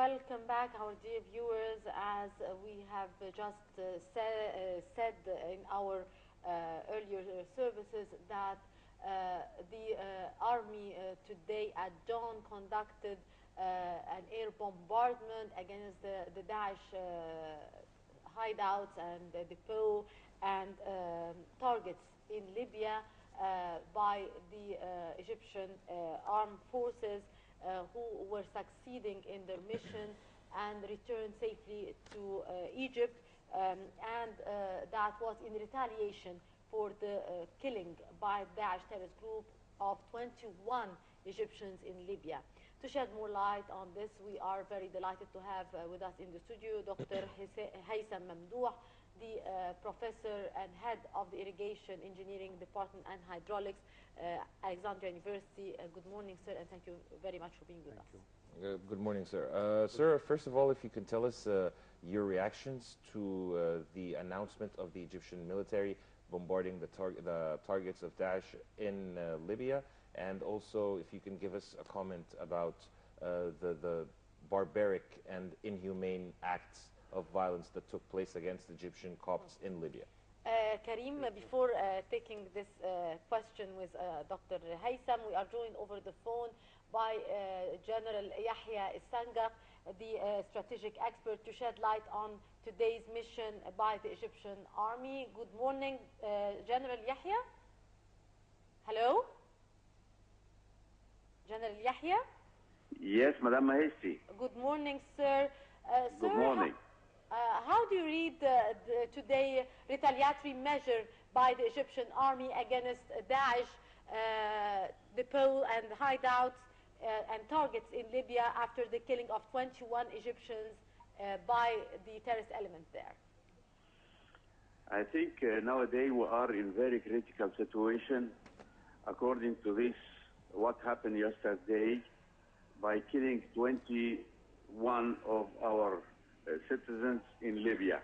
Welcome back, our dear viewers. As we have just said in our earlier services that the army today at dawn conducted an air bombardment against the Daesh hideouts and depot and targets in Libya by the Egyptian armed forces who were succeeding in their mission and returned safely to Egypt, and that was in retaliation for the killing by Daesh terrorist group of 21 Egyptians in Libya. To shed more light on this, we are very delighted to have with us in the studio Dr. Hatham Mamdouh, the professor and head of the Irrigation Engineering Department and Hydraulics, Alexandria University. Good morning, sir, and thank you very much for being with us. Good morning, sir. Sir, first of all, if you can tell us your reactions to the announcement of the Egyptian military bombarding the targets of Daesh in Libya, and also if you can give us a comment about the barbaric and inhumane acts of violence that took place against Egyptian Copts in Libya. Karim, before taking this question with Dr. Hatham, we are joined over the phone by General Yahya Sangak, the strategic expert, to shed light on today's mission by the Egyptian army. Good morning, General Yahya. Hello? General Yahya? Yes, Madam Mahesti. Good morning, sir. Good morning. How do you read today retaliatory measure by the Egyptian army against Daesh depot and hideouts and targets in Libya after the killing of 21 Egyptians by the terrorist element there? I think nowadays we are in very critical situation. According to this, what happened yesterday by killing 21 of our citizens in Libya.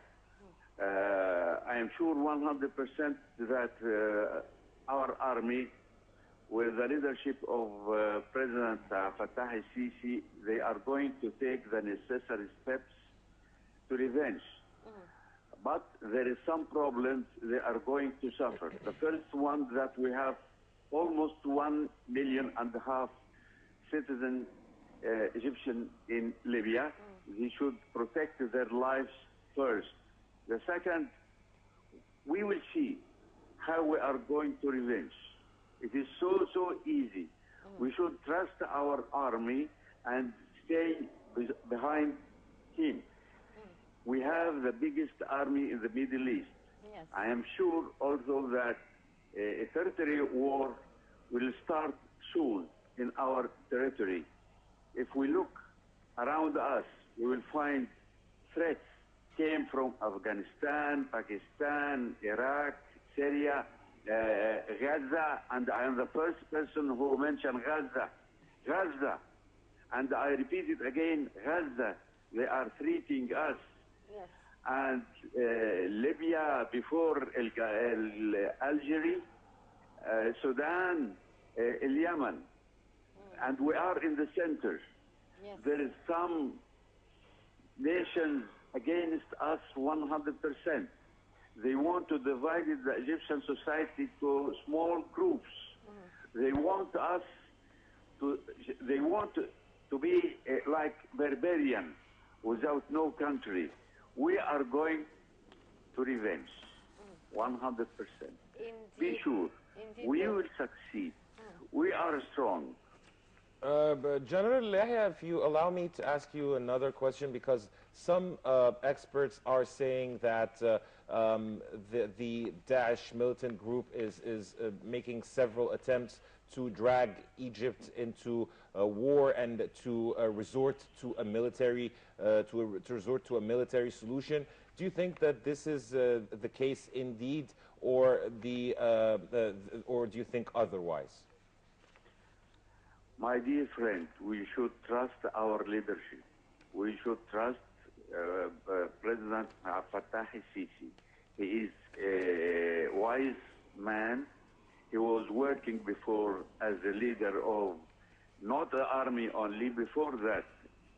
I am sure 100% that our army, with the leadership of President Fattah al-Sisi, they are going to take the necessary steps to revenge. But there is some problems they are going to suffer. The first one, that we have almost 1.5 million citizens Egyptian in Libya. They should protect their lives first. The second, we will see how we are going to revenge. It is so easy. We should trust our army and stay behind him. We have the biggest army in the Middle East. Yes. I am sure also that a territorial war will start soon in our territory. If we look around us, we will find threats came from Afghanistan, Pakistan, Iraq, Syria, Gaza, and I am the first person who mentioned Gaza. Gaza, and I repeat it again, Gaza, they are threatening us. Yes. And Libya before Algeria, Sudan, Yemen, and we are in the center. Yes. There is some nations against us 100%. They want to divide the Egyptian society to small groups. They want us to, to be like barbarian without no country. We are going to revenge 100%. Indeed. Be sure. Indeed. We will succeed. We are strong. But General Yahya, if you allow me to ask you another question, because some experts are saying that the Daesh militant group is making several attempts to drag Egypt into a war and to resort to a military solution. Do you think that this is the case indeed, or or do you think otherwise? My dear friend, we should trust our leadership. We should trust President Fattah al-Sisi. He is a wise man. He was working before as a leader of not the army only, before that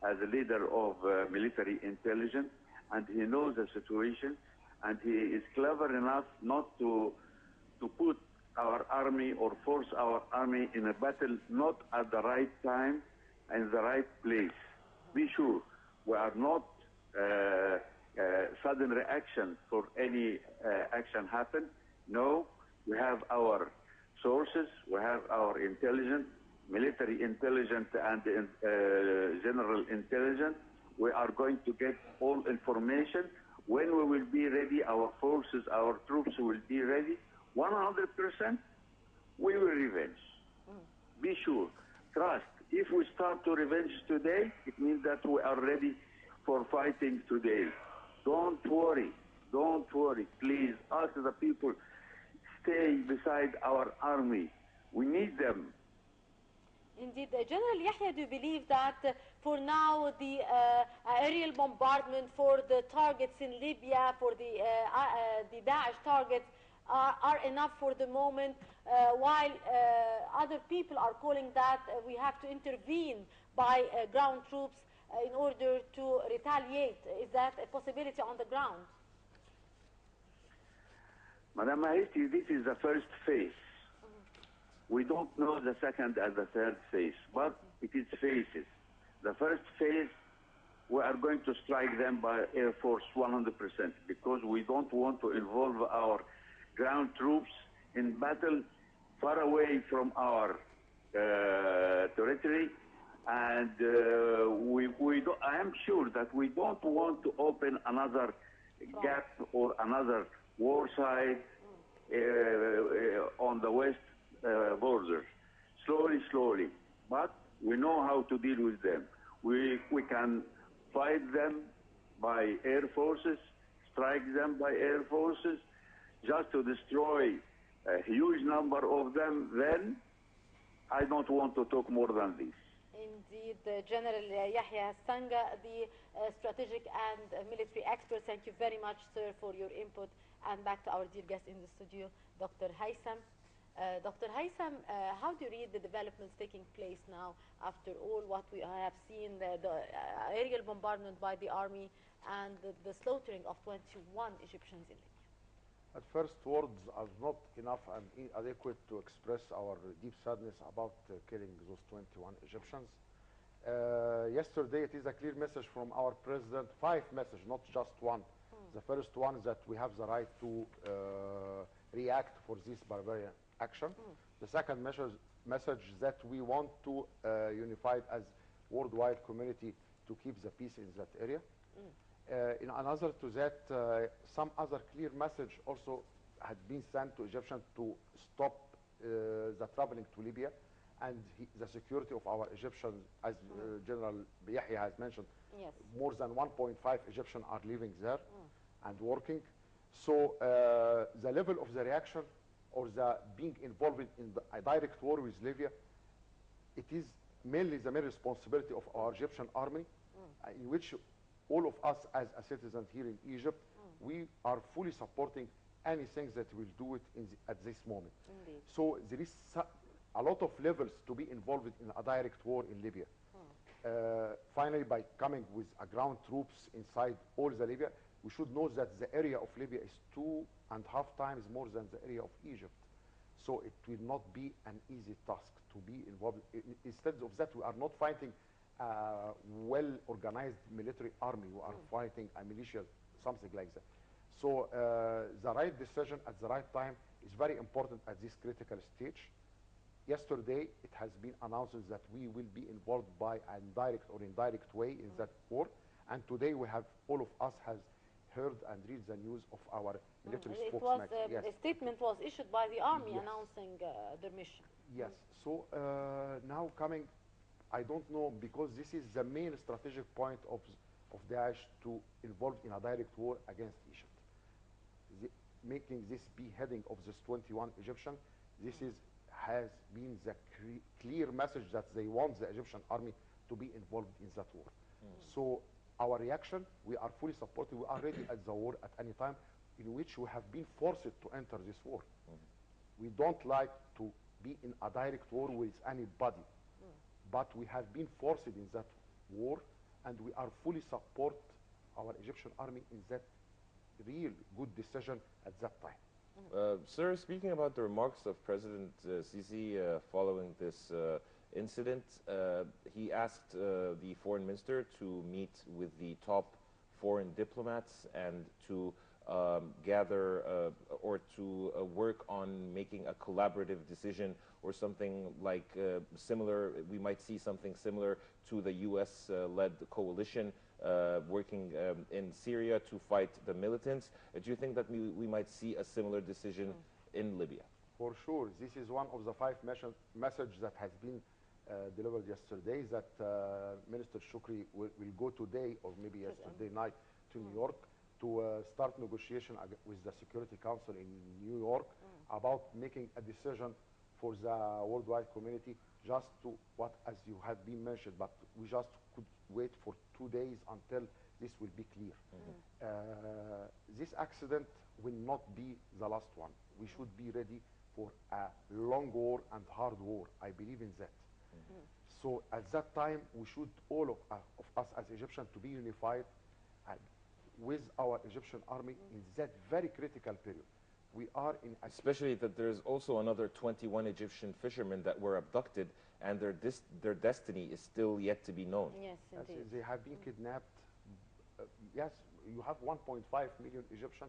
as a leader of military intelligence, and he knows the situation, and he is clever enough not to put our army or force our army in a battle not at the right time and the right place. Be sure we are not sudden reaction for any action happen. No, we have our sources, we have our intelligence, military intelligence and general intelligence. We are going to get all information. When we will be ready, our forces, our troops will be ready. 100%, we will revenge. Be sure, trust. If we start to revenge today, it means that we are ready for fighting today. Don't worry, please. Us, the people, stay beside our army. We need them. Indeed. General Yahya, do you believe that for now the aerial bombardment for the targets in Libya, for the Daesh targets, are enough for the moment, while other people are calling that we have to intervene by ground troops in order to retaliate? Is that a possibility on the ground? Madam Mahiti, this is the first phase. We don't know the second and the third phase, but it is phases. The first phase, we are going to strike them by Air Force 100% because we don't want to involve our ground troops in battle far away from our territory. And I am sure that we don't want to open another gap or another war site on the west border. Slowly. But we know how to deal with them. We can fight them by air forces, strike them by air forces, just to destroy a huge number of them. Then I don't want to talk more than this. Indeed, General Yahya Sanga, the strategic and military expert. Thank you very much, sir, for your input. And back to our dear guest in the studio, Dr. Hatham. Dr. Hatham, how do you read the developments taking place now after all what we have seen, the aerial bombardment by the army and the slaughtering of 21 Egyptians in Libya? At first, words are not enough and inadequate to express our deep sadness about killing those 21 Egyptians. Yesterday, it is a clear message from our president, 5 messages, not just one. The first one is that we have the right to react for this barbarian action. The second message is that we want to unify as worldwide community to keep the peace in that area. In another to that, some other clear message also had been sent to Egyptians to stop the traveling to Libya and the security of our Egyptians, as General Yahya has mentioned. Yes. More than 1.5 Egyptians are living there and working. So the level of the reaction or the being involved in a direct war with Libya, it is mainly the main responsibility of our Egyptian army, in which all of us as a citizen here in Egypt, we are fully supporting anything that will do it at this moment. Indeed. So there is a lot of levels to be involved in a direct war in Libya. Finally, by coming with a ground troops inside all the Libya, we should know that the area of Libya is 2.5 times more than the area of Egypt. So it will not be an easy task to be involved. Instead of that, we are not fighting a well-organized military army. We are fighting a militia, something like that. So the right decision at the right time is very important at this critical stage. Yesterday, it has been announced that we will be involved by a direct or indirect way in that war. And today, we have, all of us has heard and read the news of our military spokesman. Yes. A statement was issued by the army announcing their mission. Yes. So now coming, I don't know, because this is the main strategic point of Daesh to involve in a direct war against Egypt. Making this beheading of this 21 Egyptian, this has been the clear message that they want the Egyptian army to be involved in that war. So our reaction, we are fully supportive. We are ready at the war at any time, in which we have been forced to enter this war. We don't like to be in a direct war with anybody, but we have been forced in that war, and we are fully support our Egyptian army in that real good decision at that time. Sir, speaking about the remarks of President Sisi following this incident, he asked the foreign minister to meet with the top foreign diplomats and to gather or to work on making a collaborative decision or something like similar. We might see something similar to the U.S.-led coalition working in Syria to fight the militants. Do you think that we might see a similar decision in Libya? For sure, this is one of the 5 messages that has been delivered yesterday, that Minister Shukri will go today or maybe yesterday night to New York to start negotiation with the Security Council in New York about making a decision for the worldwide community, just to what, as you have been mentioned, but we just could wait for 2 days until this will be clear. This accident will not be the last one. We should be ready for a long war and hard war. I believe in that. So at that time, we should, all of us as Egyptians, to be unified and with our Egyptian army in that very critical period. We are in a especially that there's also another 21 Egyptian fishermen that were abducted, and their destiny is still yet to be known. Yes, indeed. They have been kidnapped. Yes, you have 1.5 million Egyptians